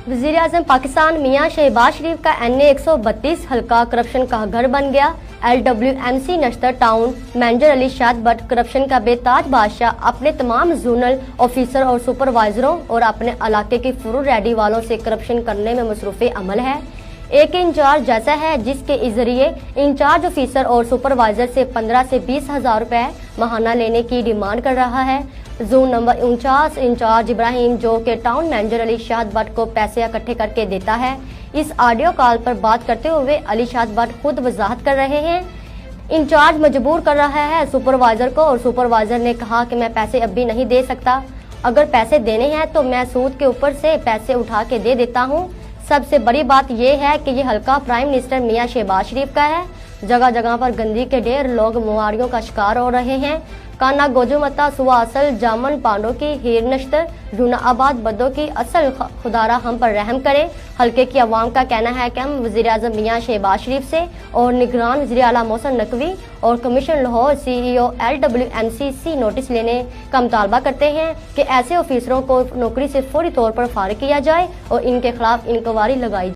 वज़ीर-ए-आज़म पाकिस्तान मियां शहबाज शरीफ का NA 132 हल्का करप्शन का घर बन गया। LWMC नश्तर टाउन मैनेजर अली शाद भट्ट करप्शन का बेताज बादशाह अपने तमाम जोनल ऑफिसर और सुपरवाइजरों और अपने इलाके की फुल रेडी वालों से करप्शन करने में मसरूफ़ अमल है। एक इंचार्ज जैसा है जिसके जरिए इंचार्ज ऑफिसर और सुपरवाइजर से 15 से 20 हजार रुपए माहाना लेने की डिमांड कर रहा है। जोन नंबर 49 इंचार्ज इब्राहिम जो के टाउन मैनेजर अली शाद भट्ट को पैसे इकट्ठे करके देता है। इस ऑडियो कॉल पर बात करते हुए अली शाद भट्ट खुद वजाहत कर रहे हैं। इंचार्ज मजबूर कर रहा है सुपरवाइजर को और सुपरवाइजर ने कहा कि मैं पैसे अब भी नहीं दे सकता, अगर पैसे देने हैं तो मैं सूद के ऊपर से पैसे उठा के दे देता हूँ। सबसे बड़ी बात यह है कि ये हल्का प्राइम मिनिस्टर मियां शहबाज शरीफ का है। जगह जगह पर गंदगी के ढेर, लोग बीमारियों का शिकार हो रहे हैं। काना गोजुमता सुवासल जामन पांडो की हीर नश्तर रूनाबाद बदो की असल खुदारा हम पर रहम करे। हल्के की अवाम का कहना है कि हम वज़ीर-ए-आज़म मियां शहबाज शरीफ से और निगरान वज़ीर आला मोहसिन नकवी और commission Lahore CEO LWMC notice लेने का मुतालबा करते हैं कि ऐसे ऑफिसरों को नौकरी से फौरी तौर पर फारिग किया जाए और इनके खिलाफ इंक्वायरी लगाई